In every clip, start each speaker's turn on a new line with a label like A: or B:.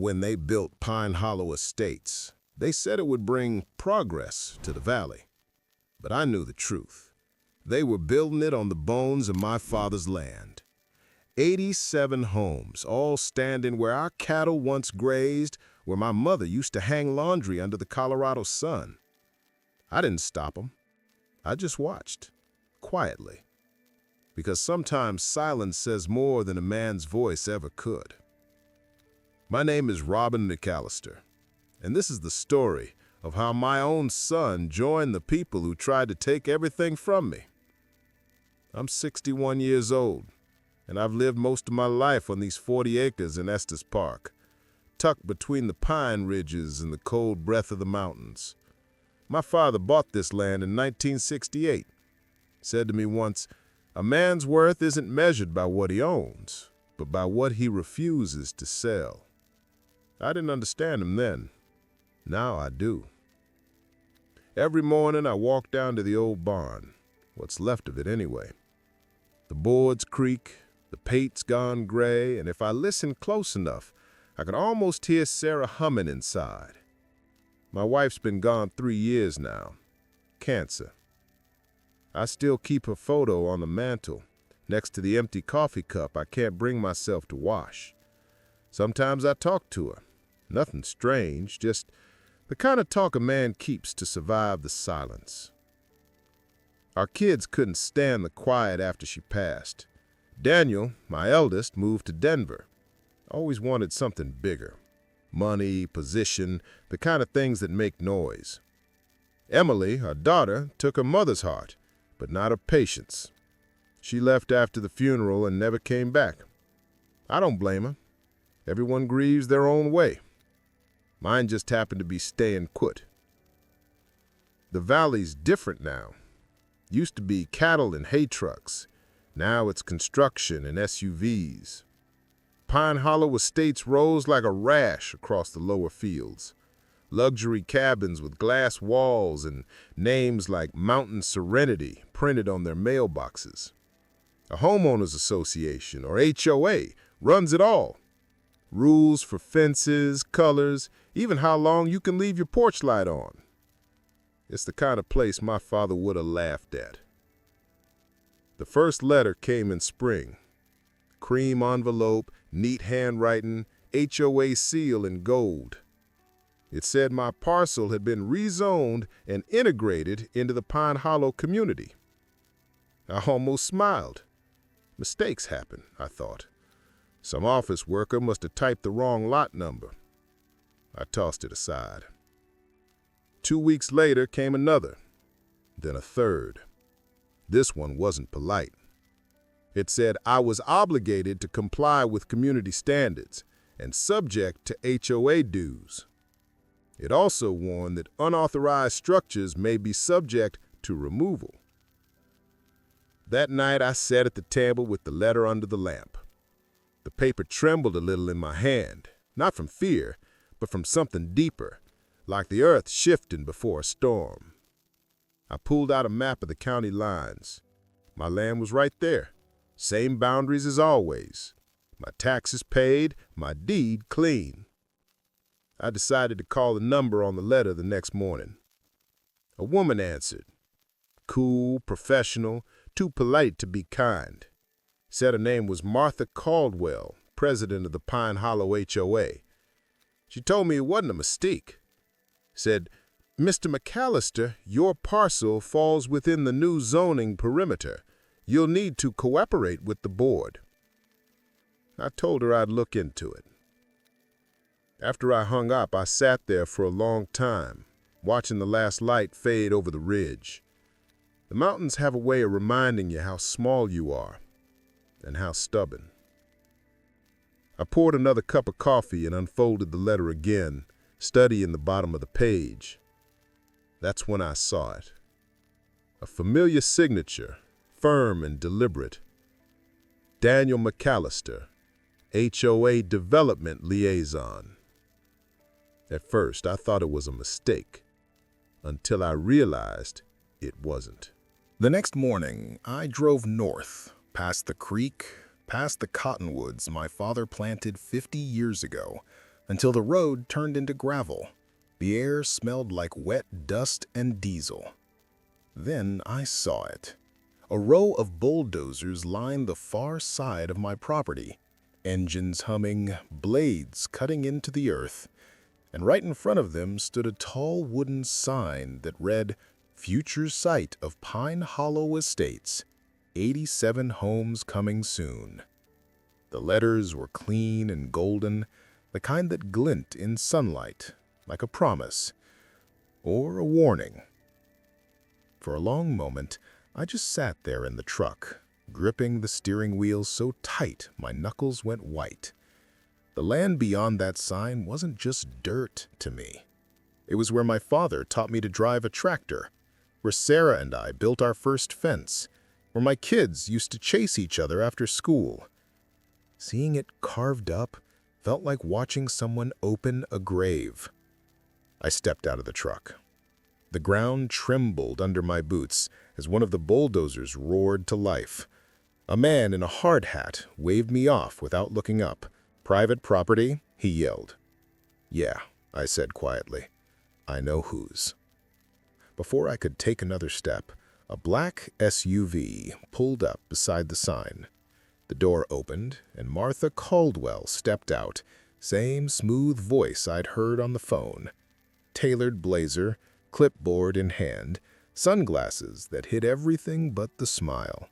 A: when they built Pine Hollow Estates, they said it would bring progress to the valley. But I knew the truth. They were building it on the bones of my father's land. 87 homes, all standing where our cattle once grazed, where my mother used to hang laundry under the Colorado sun. I didn't stop them. I just watched, quietly. Because sometimes silence says more than a man's voice ever could. My name is Robin McAllister, and this is the story of how my own son joined the people who tried to take everything from me. I'm 61 years old, and I've lived most of my life on these 40 acres in Estes Park, tucked between the pine ridges and the cold breath of the mountains. My father bought this land in 1968. Said to me once, "A man's worth isn't measured by what he owns, but by what he refuses to sell." I didn't understand him then. Now I do. Every morning I walk down to the old barn, what's left of it anyway. The boards creak, the paint's gone gray, and if I listen close enough, I can almost hear Sarah humming inside. My wife's been gone 3 years now. Cancer. I still keep her photo on the mantle, next to the empty coffee cup I can't bring myself to wash. Sometimes I talk to her. Nothing strange, just the kind of talk a man keeps to survive the silence. Our kids couldn't stand the quiet after she passed. Daniel, my eldest, moved to Denver. Always wanted something bigger. Money, position, the kind of things that make noise. Emily, our daughter, took her mother's heart, but not her patience. She left after the funeral and never came back. I don't blame her. Everyone grieves their own way. Mine just happened to be staying put. The valley's different now. Used to be cattle and hay trucks. Now it's construction and SUVs. Pine Hollow Estates rose like a rash across the lower fields. Luxury cabins with glass walls and names like Mountain Serenity printed on their mailboxes. A homeowners association, or HOA, runs it all. Rules for fences, colors, even how long you can leave your porch light on. It's the kind of place my father would have laughed at. The first letter came in spring. Cream envelope, neat handwriting, HOA seal in gold. It said my parcel had been rezoned and integrated into the Pine Hollow community. I almost smiled. Mistakes happen, I thought. Some office worker must have typed the wrong lot number. I tossed it aside. 2 weeks later came another, then a third. This one wasn't polite. It said I was obligated to comply with community standards and subject to HOA dues. It also warned that unauthorized structures may be subject to removal. That night I sat at the table with the letter under the lamp. The paper trembled a little in my hand, not from fear, but from something deeper, like the earth shifting before a storm. I pulled out a map of the county lines. My land was right there, same boundaries as always. My taxes paid, my deed clean. I decided to call the number on the letter the next morning. A woman answered. Cool, professional, too polite to be kind. Said her name was Martha Caldwell, president of the Pine Hollow HOA. She told me it wasn't a mistake. Said, "Mr. McAllister, your parcel falls within the new zoning perimeter. You'll need to cooperate with the board." I told her I'd look into it. After I hung up, I sat there for a long time, watching the last light fade over the ridge. The mountains have a way of reminding you how small you are and how stubborn. I poured another cup of coffee and unfolded the letter again, studying the bottom of the page. That's when I saw it. A familiar signature, firm and deliberate. Daniel McAllister, HOA Development Liaison. At first, I thought it was a mistake, until I realized it wasn't. The next morning, I drove north, past the creek, past the cottonwoods my father planted 50 years ago, until the road turned into gravel. The air smelled like wet dust and diesel. Then I saw it. A row of bulldozers lined the far side of my property, engines humming, blades cutting into the earth, and right in front of them stood a tall wooden sign that read, "Future site of Pine Hollow Estates, 87 homes coming soon." The letters were clean and golden, the kind that glint in sunlight, like a promise or a warning. For a long moment, I just sat there in the truck, gripping the steering wheel so tight my knuckles went white. The land beyond that sign wasn't just dirt to me. It was where my father taught me to drive a tractor, where Sarah and I built our first fence, where my kids used to chase each other after school. Seeing it carved up felt like watching someone open a grave. I stepped out of the truck. The ground trembled under my boots as one of the bulldozers roared to life. A man in a hard hat waved me off without looking up. "Private property?" he yelled. "Yeah," I said quietly. "I know whose." Before I could take another step, a black SUV pulled up beside the sign. The door opened, and Martha Caldwell stepped out, same smooth voice I'd heard on the phone. Tailored blazer, clipboard in hand, sunglasses that hid everything but the smile.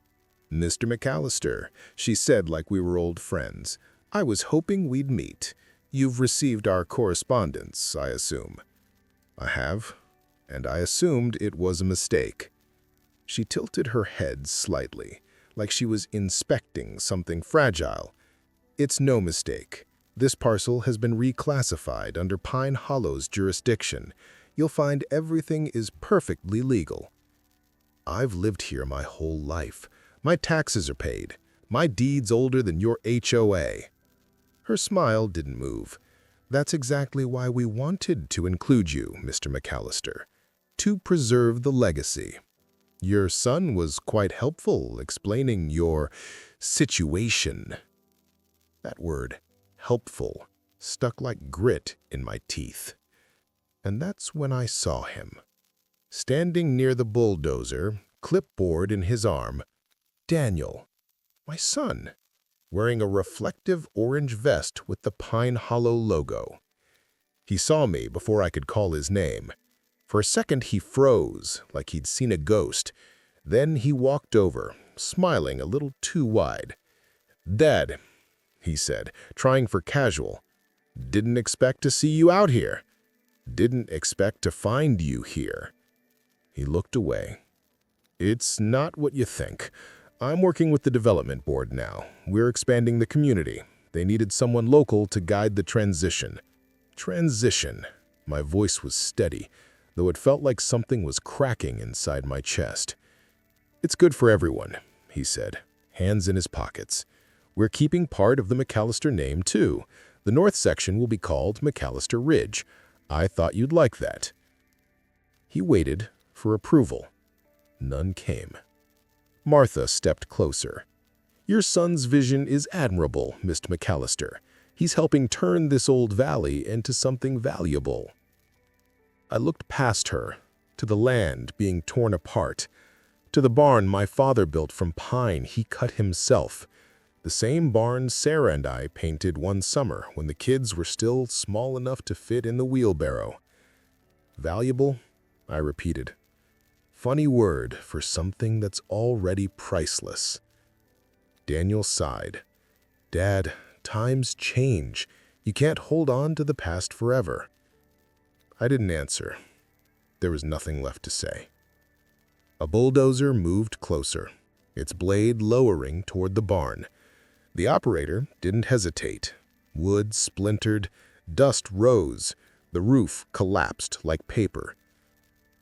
A: "Mr. McAllister," she said like we were old friends, "I was hoping we'd meet. You've received our correspondence, I assume." "I have, and I assumed it was a mistake." She tilted her head slightly, like she was inspecting something fragile. "It's no mistake. This parcel has been reclassified under Pine Hollow's jurisdiction. You'll find everything is perfectly legal." "I've lived here my whole life. My taxes are paid. My deed's older than your HOA." Her smile didn't move. "That's exactly why we wanted to include you, Mr. McAllister. To preserve the legacy. Your son was quite helpful explaining your situation." That word, helpful, stuck like grit in my teeth. And that's when I saw him. Standing near the bulldozer, clipboard in his arm, Daniel, my son, wearing a reflective orange vest with the Pine Hollow logo. He saw me before I could call his name. For a second he froze, like he'd seen a ghost. Then he walked over, smiling a little too wide. "Dad," he said, trying for casual, "didn't expect to see you out here. Didn't expect to find you here." He looked away. "It's not what you think. I'm working with the development board now. We're expanding the community. They needed someone local to guide the transition." Transition. My voice was steady, though it felt like something was cracking inside my chest. "It's good for everyone," he said, hands in his pockets. "We're keeping part of the McAllister name, too. The north section will be called McAllister Ridge. I thought you'd like that." He waited for approval. None came. Martha stepped closer. "Your son's vision is admirable, Mr. McAllister. He's helping turn this old valley into something valuable." I looked past her, to the land being torn apart, to the barn my father built from pine he cut himself, the same barn Sarah and I painted one summer when the kids were still small enough to fit in the wheelbarrow. "Valuable?" I repeated. Funny word for something that's already priceless. Daniel sighed. "Dad, times change. You can't hold on to the past forever." I didn't answer. There was nothing left to say. A bulldozer moved closer, its blade lowering toward the barn. The operator didn't hesitate. Wood splintered, dust rose, the roof collapsed like paper.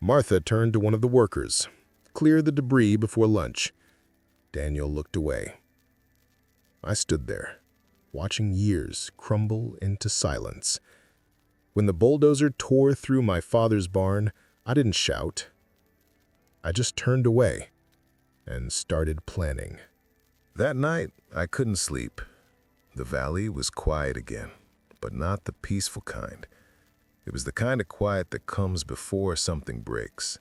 A: Martha turned to one of the workers. "Clear the debris before lunch." Daniel looked away. I stood there, watching years crumble into silence. When the bulldozer tore through my father's barn, I didn't shout. I just turned away and started planning. That night, I couldn't sleep. The valley was quiet again, but not the peaceful kind. It was the kind of quiet that comes before something breaks.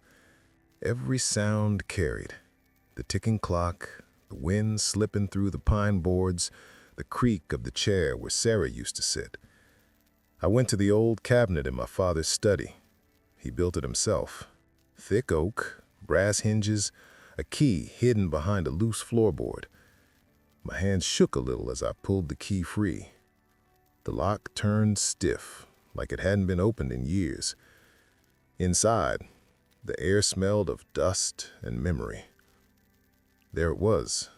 A: Every sound carried. The ticking clock, the wind slipping through the pine boards, the creak of the chair where Sarah used to sit. I went to the old cabinet in my father's study. He built it himself. Thick oak, brass hinges, a key hidden behind a loose floorboard. My hands shook a little as I pulled the key free. The lock turned stiff, like it hadn't been opened in years. Inside, the air smelled of dust and memory. There it was,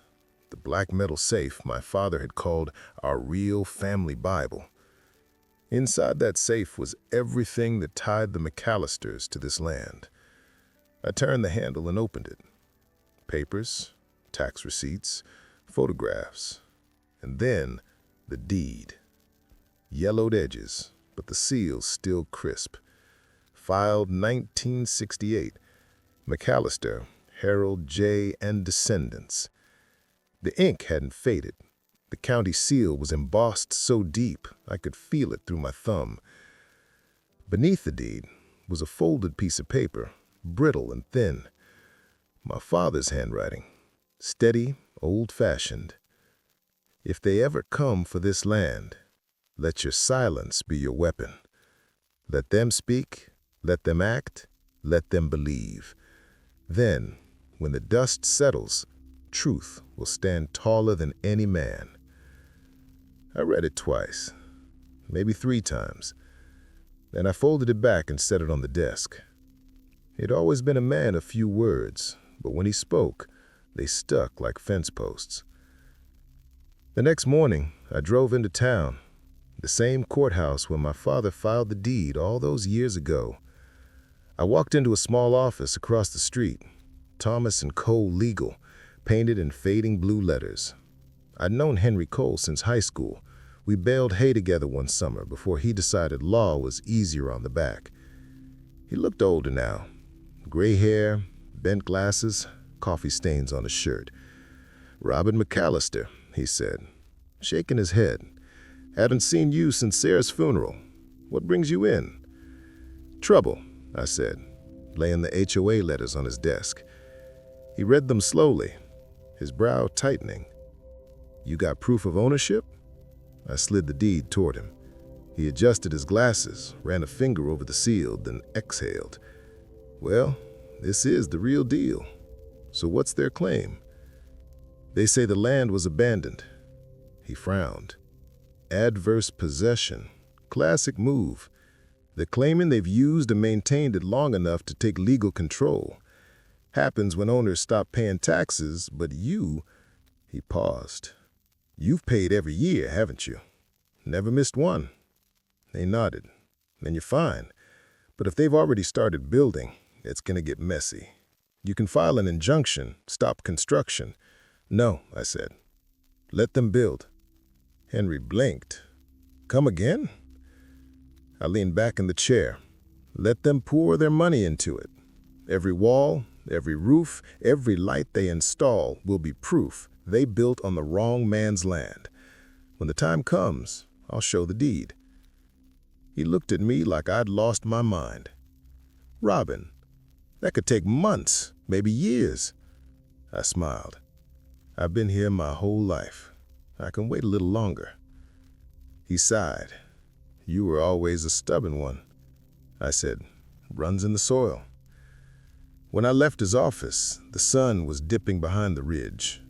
A: the black metal safe my father had called our real family Bible. Inside that safe was everything that tied the McAllisters to this land. I turned the handle and opened it. Papers, tax receipts, photographs, and then the deed. Yellowed edges, but the seal still crisp. Filed 1968, McAllister, Harold J. and Descendants. The ink hadn't faded. The county seal was embossed so deep I could feel it through my thumb. Beneath the deed was a folded piece of paper, brittle and thin. My father's handwriting, steady, old-fashioned. If they ever come for this land, let your silence be your weapon. Let them speak, let them act, let them believe. Then, when the dust settles, truth will stand taller than any man. I read it twice, maybe 3 times. Then I folded it back and set it on the desk. He'd always been a man of few words, but when he spoke, they stuck like fence posts. The next morning, I drove into town, the same courthouse where my father filed the deed all those years ago. I walked into a small office across the street, Thomas & Cole Legal, painted in fading blue letters. I'd known Henry Cole since high school. We baled hay together one summer before he decided law was easier on the back. He looked older now. Gray hair, bent glasses, coffee stains on his shirt. "Robert McAllister," he said, shaking his head. "Haven't seen you since Sarah's funeral. What brings you in?" "Trouble," I said, laying the HOA letters on his desk. He read them slowly, his brow tightening. "You got proof of ownership?" I slid the deed toward him. He adjusted his glasses, ran a finger over the seal, then exhaled. "Well, this is the real deal. So what's their claim?" "They say the land was abandoned." He frowned. "Adverse possession. Classic move. They're claiming they've used and maintained it long enough to take legal control. Happens when owners stop paying taxes, but you—" He paused. "You've paid every year, haven't you? Never missed one." They nodded. "Then you're fine. But if they've already started building, it's going to get messy. You can file an injunction, stop construction." "No," I said. "Let them build." Henry blinked. "Come again?" I leaned back in the chair. "Let them pour their money into it. Every wall, every roof, every light they install will be proof they built on the wrong man's land. When the time comes, I'll show the deed." He looked at me like I'd lost my mind. "Robin, that could take months, maybe years." I smiled. "I've been here my whole life. I can wait a little longer." He sighed. "You were always a stubborn one." I said, "Runs in the soil." When I left his office, the sun was dipping behind the ridge.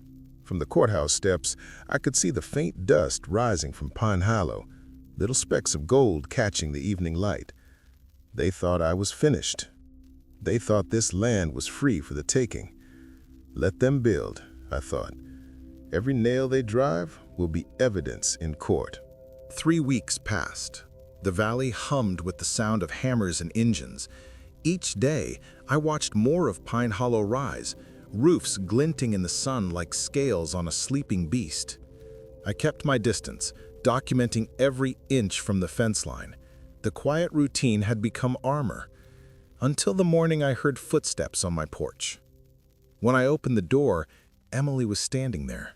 A: From the courthouse steps, I could see the faint dust rising from Pine Hollow, little specks of gold catching the evening light. They thought I was finished. They thought this land was free for the taking. Let them build, I thought. Every nail they drive will be evidence in court.
B: 3 weeks passed. The valley hummed with the sound of hammers and engines. Each day, I watched more of Pine Hollow rise, roofs glinting in the sun like scales on a sleeping beast. I kept my distance, documenting every inch from the fence line. The quiet routine had become armor, until the morning I heard footsteps on my porch. When I opened the door, Emily was standing there.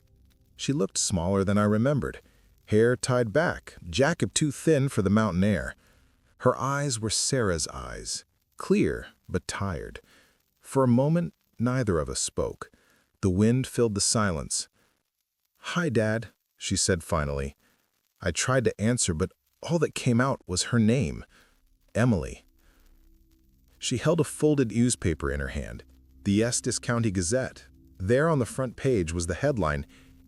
B: She looked smaller than I remembered, hair tied back, jacket too thin for the mountain air. Her eyes were Sarah's eyes, clear but tired. For a moment, neither of us spoke. The wind filled the silence. "Hi, Dad," she said finally. I tried to answer, but all that came out was her name, Emily. She held a folded newspaper in her hand, the Estes County Gazette. There on the front page was the headline,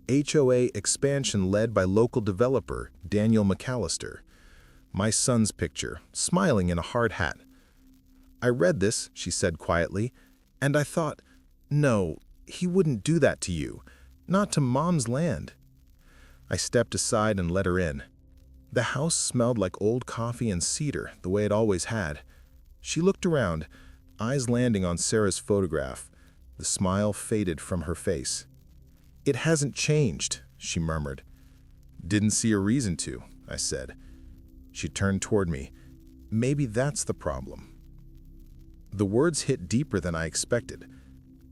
B: HOA expansion led by local developer Daniel McAllister. My son's picture, smiling in a hard hat. "I read this," she said quietly, "and I thought, no, he wouldn't do that to you, not to Mom's land." I stepped aside and let her in. The house smelled like old coffee and cedar, the way it always had. She looked around, eyes landing on Sarah's photograph. The smile faded from her face. "It hasn't changed," she murmured. "Didn't see a reason to," I said. She turned toward me. "Maybe that's the problem." The words hit deeper than I expected.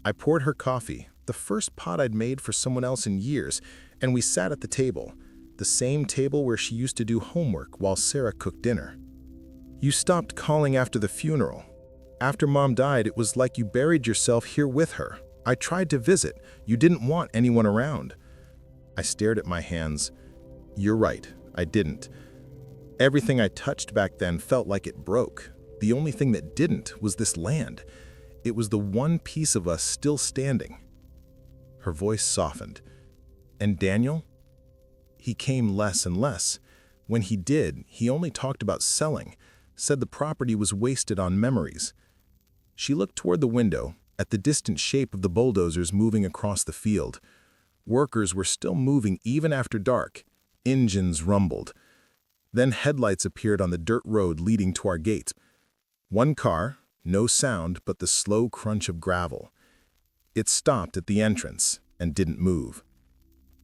B: I poured her coffee, the first pot I'd made for someone else in years, and we sat at the table, the same table where she used to do homework while Sarah cooked dinner. "You stopped calling after the funeral. After Mom died, it was like you buried yourself here with her. I tried to visit. You didn't want anyone around." I stared at my hands. "You're right, I didn't. Everything I touched back then felt like it broke. The only thing that didn't was this land. It was the one piece of us still standing." Her voice softened. "And Daniel? He came less and less. When he did, he only talked about selling, said the property was wasted on memories." She looked toward the window, at the distant shape of the bulldozers moving across the field. Workers were still moving even after dark. Engines rumbled. Then headlights appeared on the dirt road leading to our gate. One car, no sound but the slow crunch of gravel. It stopped at the entrance and didn't move.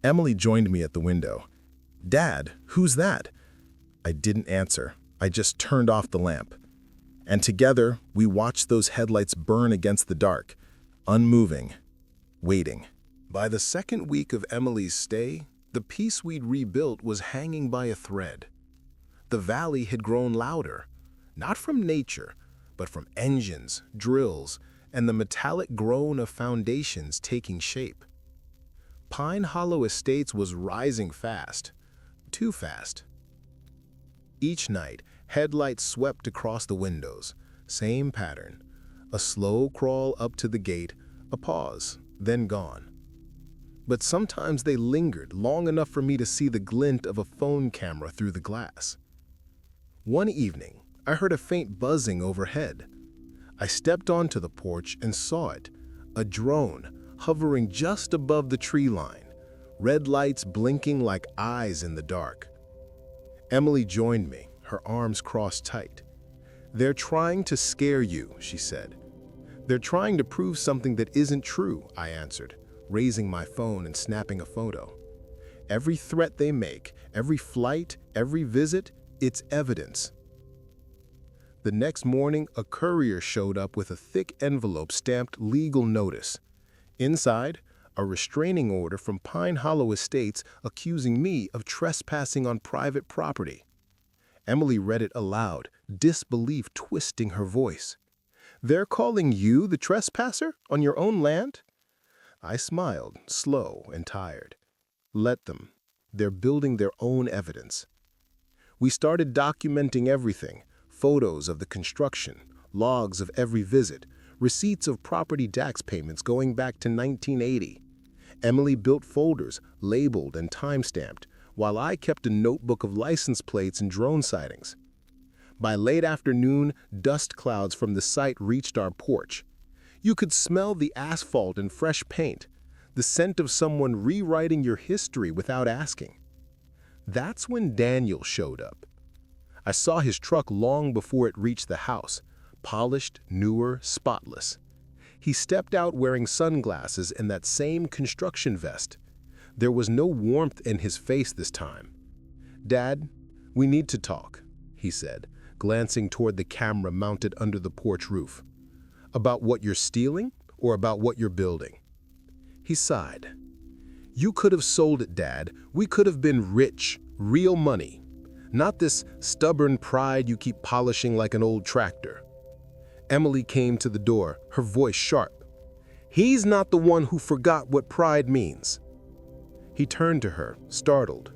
B: Emily joined me at the window. "Dad, who's that?" I didn't answer. I just turned off the lamp. And together, we watched those headlights burn against the dark, unmoving, waiting. By the second week of Emily's stay, the piece we'd rebuilt was hanging by a thread. The valley had grown louder, not from nature, but from engines, drills, and the metallic groan of foundations taking shape. Pine Hollow Estates was rising fast, too fast. Each night, headlights swept across the windows, same pattern. A slow crawl up to the gate, a pause, then gone. But sometimes they lingered long enough for me to see the glint of a phone camera through the glass. One evening, I heard a faint buzzing overhead. I stepped onto the porch and saw it, a drone hovering just above the tree line, red lights blinking like eyes in the dark. Emily joined me, her arms crossed tight. "They're trying to scare you," she said. "They're trying to prove something that isn't true," I answered, raising my phone and snapping a photo. "Every threat they make, every flight, every visit, it's evidence." The next morning, a courier showed up with a thick envelope stamped legal notice. Inside, a restraining order from Pine Hollow Estates accusing me of trespassing on private property. Emily read it aloud, disbelief twisting her voice. "They're calling you the trespasser on your own land?" I smiled, slow and tired. "Let them. They're building their own evidence." We started documenting everything, photos of the construction, logs of every visit, receipts of property tax payments going back to 1980. Emily built folders, labeled and time-stamped, while I kept a notebook of license plates and drone sightings. By late afternoon, dust clouds from the site reached our porch. You could smell the asphalt and fresh paint, the scent of someone rewriting your history without asking. That's when Daniel showed up. I saw his truck long before it reached the house, polished, newer, spotless. He stepped out wearing sunglasses and that same construction vest. There was no warmth in his face this time. "Dad, we need to talk," he said, glancing toward the camera mounted under the porch roof. "About what you're stealing or about what you're building?" He sighed. "You could have sold it, Dad. We could have been rich,
A: Real money. Not this stubborn pride you keep polishing like an old tractor. Emily came to the door, her voice sharp. He's not the one who forgot what pride means. He turned to her, startled.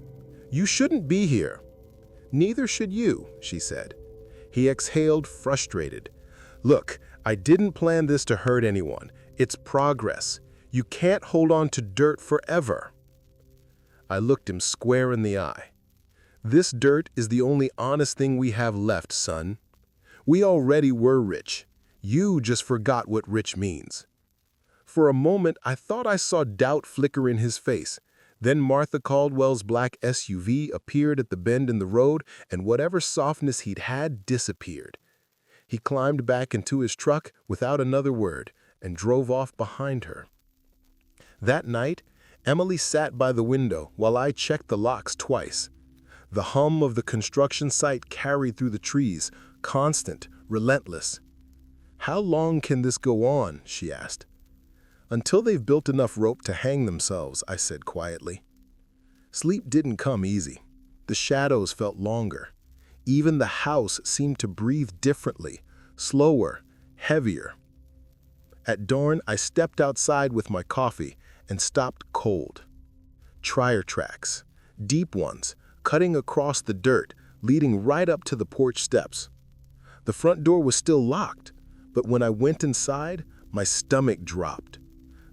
A: You shouldn't be here. Neither should you, she said. He exhaled, frustrated. Look, I didn't plan this to hurt anyone. It's progress. You can't hold on to dirt forever. I looked him square in the eye. This dirt is the only honest thing we have left, son. We already were rich. You just forgot what rich means. For a moment, I thought I saw doubt flicker in his face. Then Martha Caldwell's black SUV appeared at the bend in the road, and whatever softness he'd had disappeared. He climbed back into his truck without another word and drove off behind her. That night, Emily sat by the window while I checked the locks twice. The hum of the construction site carried through the trees, constant, relentless. How long can this go on? She asked. Until they've built enough rope to hang themselves, I said quietly. Sleep didn't come easy. The shadows felt longer. Even the house seemed to breathe differently, slower, heavier. At dawn, I stepped outside with my coffee and stopped cold. Tire tracks, deep ones, cutting across the dirt, leading right up to the porch steps. The front door was still locked, but when I went inside, my stomach dropped.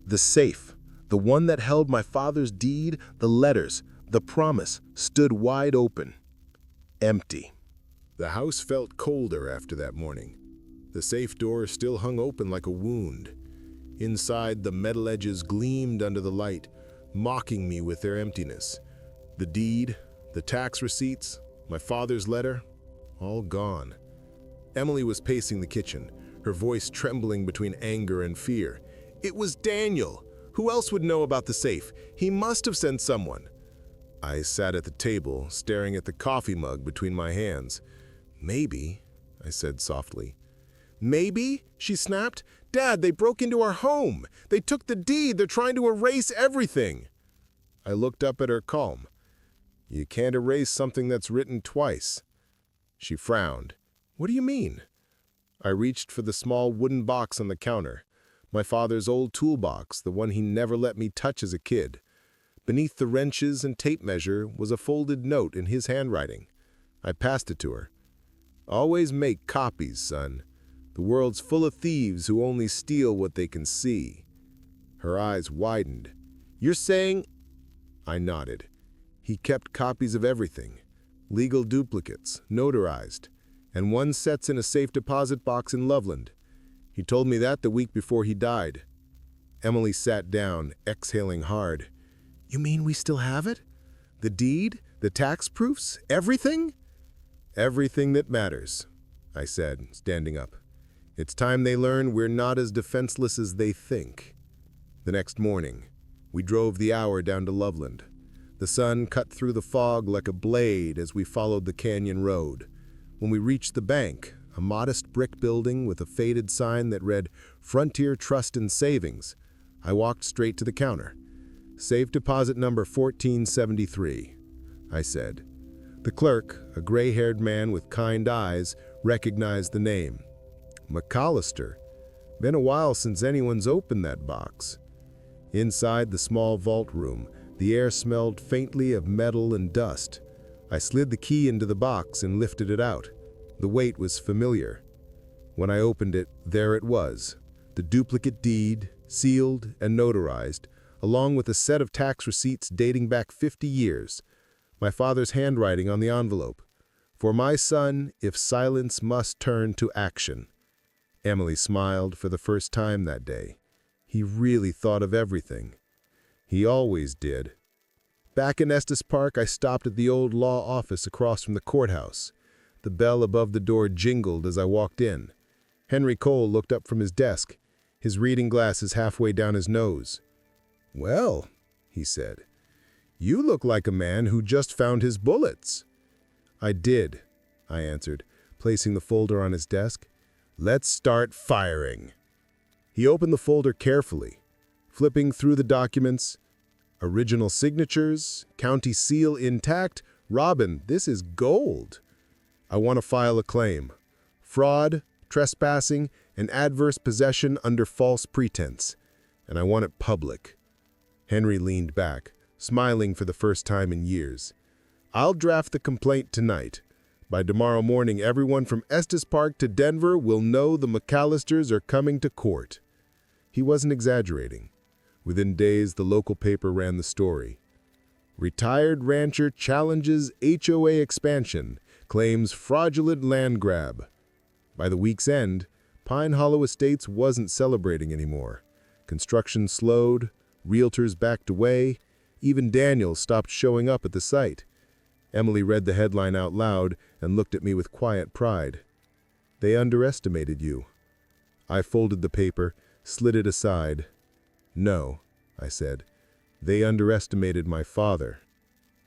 A: The safe, the one that held my father's deed, the letters, the promise, stood wide open. Empty. The house felt colder after that morning. The safe door still hung open like a wound. Inside, the metal edges gleamed under the light, mocking me with their emptiness. The deed, the tax receipts, my father's letter, all gone. Emily was pacing the kitchen, her voice trembling between anger and fear. It was Daniel. Who else would know about the safe? He must have sent someone. I sat at the table, staring at the coffee mug between my hands. Maybe, I said softly. Maybe? She snapped. Dad, they broke into our home. They took the deed. They're trying to erase everything. I looked up at her calm. You can't erase something that's written twice. She frowned. What do you mean? I reached for the small wooden box on the counter. My father's old toolbox, the one he never let me touch as a kid. Beneath the wrenches and tape measure was a folded note in his handwriting. I passed it to her. Always make copies, son. The world's full of thieves who only steal what they can see. Her eyes widened. You're saying... I nodded. He kept copies of everything. Legal duplicates, notarized. And one sets in a safe deposit box in Loveland. He told me that the week before he died. Emily sat down, exhaling hard. You mean we still have it? The deed? The tax proofs? Everything? Everything that matters, I said, standing up. It's time they learn we're not as defenseless as they think. The next morning, we drove the hour down to Loveland. The sun cut through the fog like a blade as we followed the canyon road. When we reached the bank, a modest brick building with a faded sign that read Frontier Trust and Savings, I walked straight to the counter. Safe deposit number 1473, I said. The clerk, a gray-haired man with kind eyes, recognized the name. McAllister. Been a while since anyone's opened that box. Inside the small vault room, the air smelled faintly of metal and dust. I slid the key into the box and lifted it out. The weight was familiar. When I opened it, there it was, the duplicate deed, sealed and notarized, along with a set of tax receipts dating back 50 years. My father's handwriting on the envelope. For my son, if silence must turn to action. Emily smiled for the first time that day. He really thought of everything. He always did. Back in Estes Park, I stopped at the old law office across from the courthouse. The bell above the door jingled as I walked in. Henry Cole looked up from his desk, his reading glasses halfway down his nose. Well, he said, you look like a man who just found his bullets. I did, I answered, placing the folder on his desk. Let's start firing. He opened the folder carefully, flipping through the documents. Original signatures, county seal intact, Robin, this is gold. I want to file a claim. Fraud, trespassing, and adverse possession under false pretense. And I want it public. Henry leaned back, smiling for the first time in years. I'll draft the complaint tonight. By tomorrow morning, everyone from Estes Park to Denver will know the McAllisters are coming to court. He wasn't exaggerating. Within days, the local paper ran the story. Retired rancher challenges HOA expansion, claims fraudulent land grab. By the week's end, Pine Hollow Estates wasn't celebrating anymore. Construction slowed, realtors backed away, even Daniel stopped showing up at the site. Emily read the headline out loud and looked at me with quiet pride. They underestimated you. I folded the paper, slid it aside. No, I said. They underestimated my father.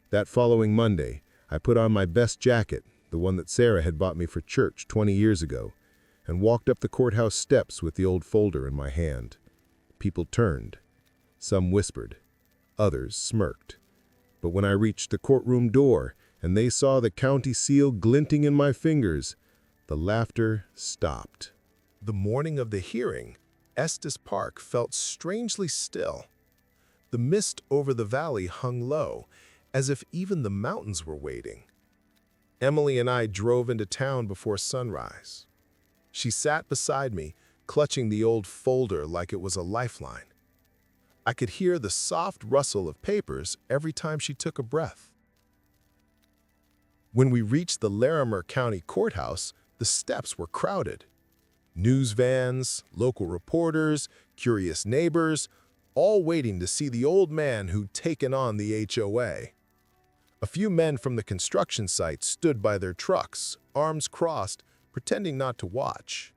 A: That following Monday, I put on my best jacket, the one that Sarah had bought me for church 20 years ago, and walked up the courthouse steps with the old folder in my hand. People turned. Some whispered. Others smirked. But when I reached the courtroom door and they saw the county seal glinting in my fingers, the laughter stopped. The morning of the hearing, Estes Park felt strangely still. The mist over the valley hung low, as if even the mountains were waiting. Emily and I drove into town before sunrise. She sat beside me, clutching the old folder like it was a lifeline. I could hear the soft rustle of papers every time she took a breath. When we reached the Larimer County Courthouse, the steps were crowded. News vans, local reporters, curious neighbors, all waiting to see the old man who'd taken on the HOA. A few men from the construction site stood by their trucks, arms crossed, pretending not to watch.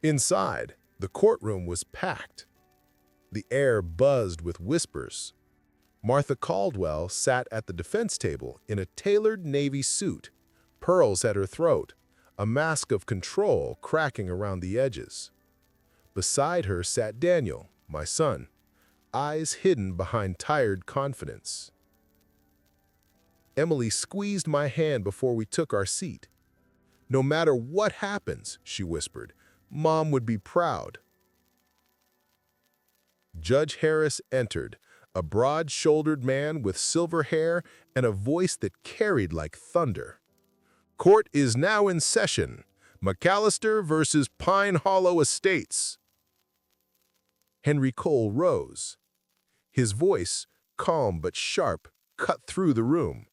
A: Inside, the courtroom was packed. The air buzzed with whispers. Martha Caldwell sat at the defense table in a tailored navy suit, pearls at her throat, a mask of control cracking around the edges. Beside her sat Daniel, my son, eyes hidden behind tired confidence. Emily squeezed my hand before we took our seat. "No matter what happens," she whispered, "Mom would be proud." Judge Harris entered, a broad-shouldered man with silver hair and a voice that carried like thunder. "Court is now in session. McAllister versus Pine Hollow Estates." Henry Cole rose. His voice, calm but sharp, cut through the room.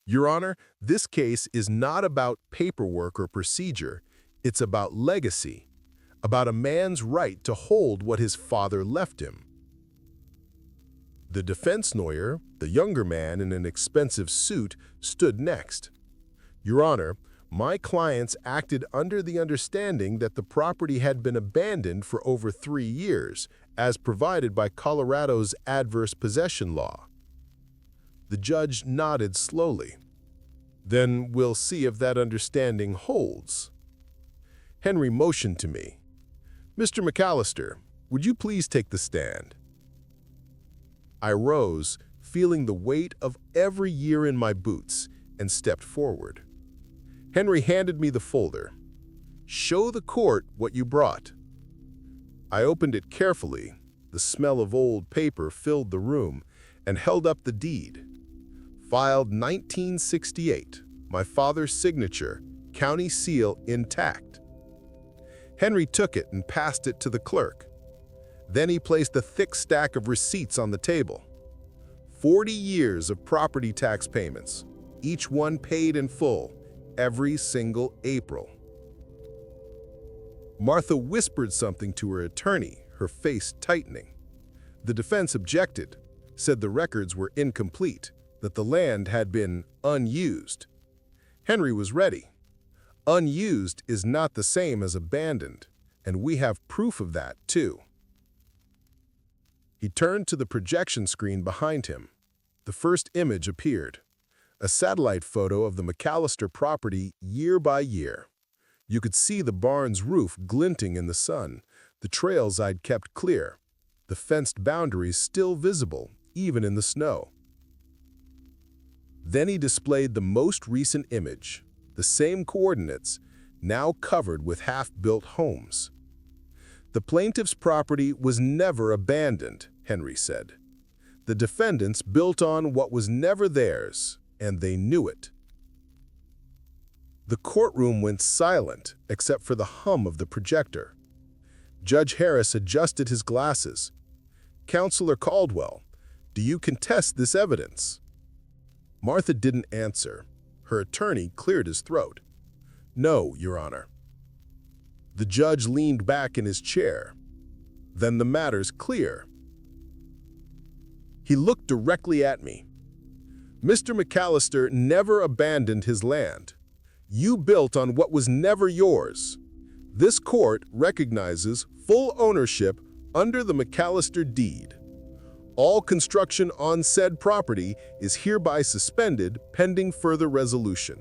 A: "Your Honor, this case is not about paperwork or procedure. It's about legacy, about a man's right to hold what his father left him." The defense lawyer, the younger man in an expensive suit, stood next. "Your Honor, my clients acted under the understanding that the property had been abandoned for over 3 years, as provided by Colorado's adverse possession law." The judge nodded slowly. "Then we'll see if that understanding holds." Henry motioned to me. "Mr. McAllister, would you please take the stand?" I rose, feeling the weight of every year in my boots, and stepped forward. Henry handed me the folder. "Show the court what you brought." I opened it carefully. The smell of old paper filled the room, and held up the deed. Filed 1968, my father's signature, county seal intact. Henry took it and passed it to the clerk. Then he placed a thick stack of receipts on the table. 40 years of property tax payments, each one paid in full, every single April. Martha whispered something to her attorney, her face tightening. The defense objected, said the records were incomplete, that the land had been unused. Henry was ready. Unused is not the same as abandoned, and we have proof of that, too. He turned to the projection screen behind him. The first image appeared, a satellite photo of the McAllister property year by year. You could see the barn's roof glinting in the sun, the trails I'd kept clear, the fenced boundaries still visible, even in the snow. Then he displayed the most recent image, the same coordinates, now covered with half-built homes. The plaintiff's property was never abandoned, Henry said. The defendants built on what was never theirs, and they knew it. The courtroom went silent except for the hum of the projector. Judge Harris adjusted his glasses. "Counselor Caldwell, do you contest this evidence?" Martha didn't answer. Her attorney cleared his throat. "No, Your Honor." The judge leaned back in his chair. "Then the matter's clear." He looked directly at me. "Mr. McAllister never abandoned his land. You built on what was never yours. This court recognizes full ownership under the McAllister deed. All construction on said property is hereby suspended pending further resolution."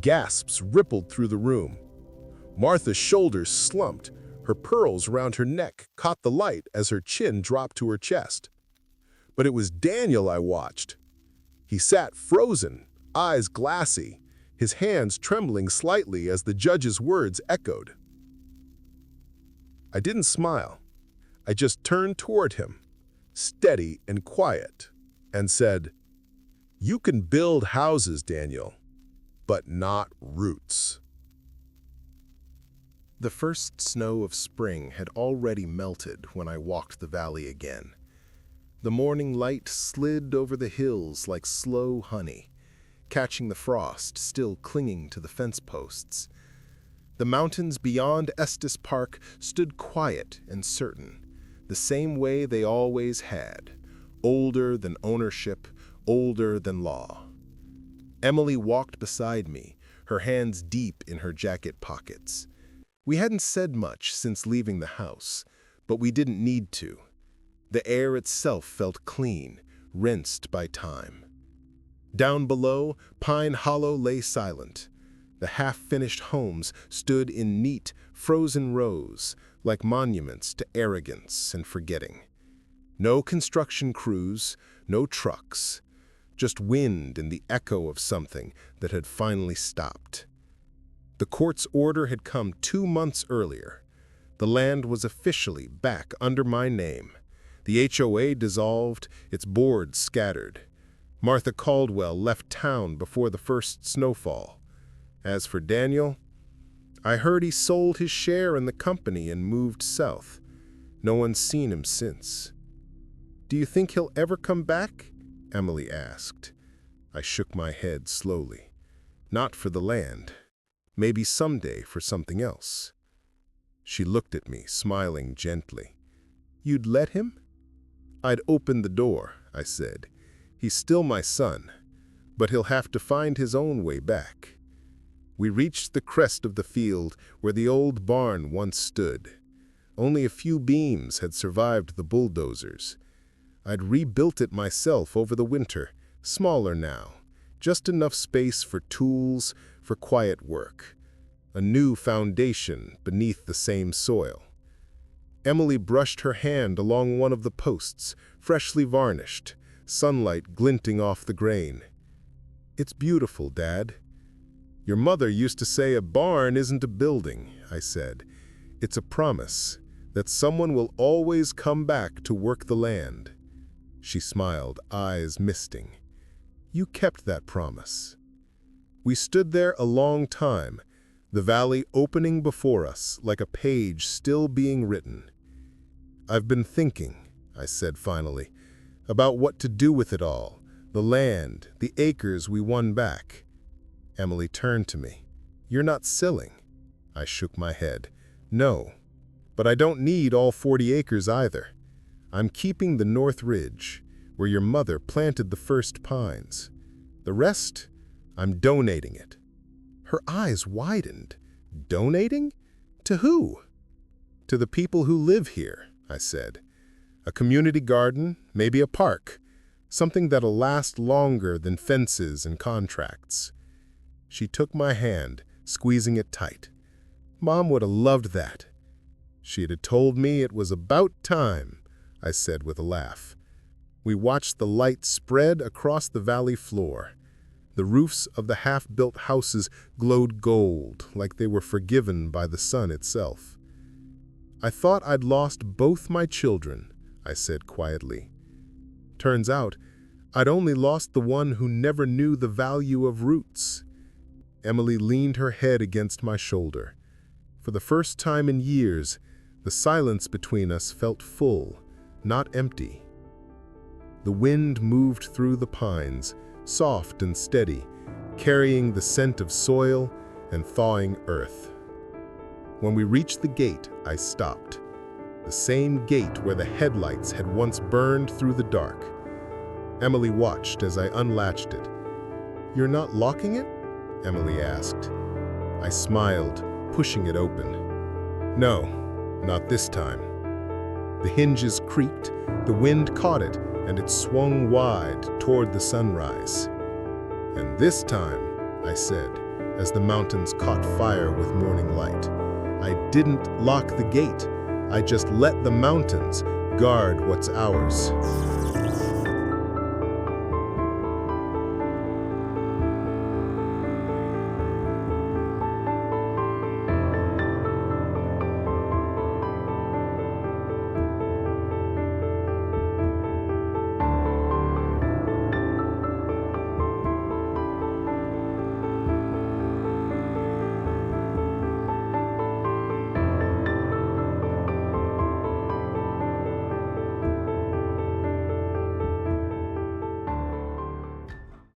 A: Gasps rippled through the room. Martha's shoulders slumped. Her pearls around her neck caught the light as her chin dropped to her chest. But it was Daniel I watched. He sat frozen, eyes glassy, his hands trembling slightly as the judge's words echoed. I didn't smile. I just turned toward him, steady and quiet, and said, "You can build houses, Daniel, but not roots."
B: The first snow of spring had already melted when I walked the valley again. The morning light slid over the hills like slow honey, catching the frost still clinging to the fence posts. The mountains beyond Estes Park stood quiet and certain, the same way they always had, older than ownership, older than law. Emily walked beside me, her hands deep in her jacket pockets. We hadn't said much since leaving the house, but we didn't need to. The air itself felt clean, rinsed by time. Down below, Pine Hollow lay silent. The half-finished homes stood in neat, frozen rows, like monuments to arrogance and forgetting. No construction crews, no trucks, just wind and the echo of something that had finally stopped. The court's order had come 2 months earlier. The land was officially back under my name. The HOA dissolved, its board scattered. Martha Caldwell left town before the first snowfall. As for Daniel, I heard he sold his share in the company and moved south. No one's seen him since. "Do you think he'll ever come back?" Emily asked. I shook my head slowly. Not for the land. Maybe someday for something else. She looked at me, smiling gently. "You'd let him?" "I'd open the door," I said. "He's still my son, but he'll have to find his own way back." We reached the crest of the field where the old barn once stood. Only a few beams had survived the bulldozers. I'd rebuilt it myself over the winter, smaller now, just enough space for tools, for quiet work. A new foundation beneath the same soil. Emily brushed her hand along one of the posts, freshly varnished, sunlight glinting off the grain. "It's beautiful, Dad." "Your mother used to say a barn isn't a building," I said. "It's a promise that someone will always come back to work the land." She smiled, eyes misting. "You kept that promise." We stood there a long time, the valley opening before us like a page still being written. "I've been thinking," I said finally, "about what to do with it all, the land, the acres we won back." Emily turned to me. "You're not selling?" I shook my head. "No, but I don't need all 40 acres either. I'm keeping the North Ridge, where your mother planted the first pines. The rest, I'm donating it." Her eyes widened. "Donating? To who?" "To the people who live here," I said. "A community garden, maybe a park, something that'll last longer than fences and contracts." She took my hand, squeezing it tight. "Mom would have loved that." "She'd have told me it was about time," I said with a laugh.
A: We watched the light spread across the valley floor. The roofs of the half-built houses glowed gold, like they were forgiven by the sun itself. "I thought I'd lost both my children," I said quietly. "Turns out, I'd only lost the one who never knew the value of roots." Emily leaned her head against my shoulder. For the first time in years, the silence between us felt full, not empty. The wind moved through the pines, soft and steady, carrying the scent of soil and thawing earth. When we reached the gate, I stopped. The same gate where the headlights had once burned through the dark. Emily watched as I unlatched it. "You're not locking it?" Emily asked. I smiled, pushing it open. "No, not this time." The hinges creaked, the wind caught it, and it swung wide toward the sunrise. "And this time," I said, as the mountains caught fire with morning light, "I didn't lock the gate. I just let the mountains guard what's ours."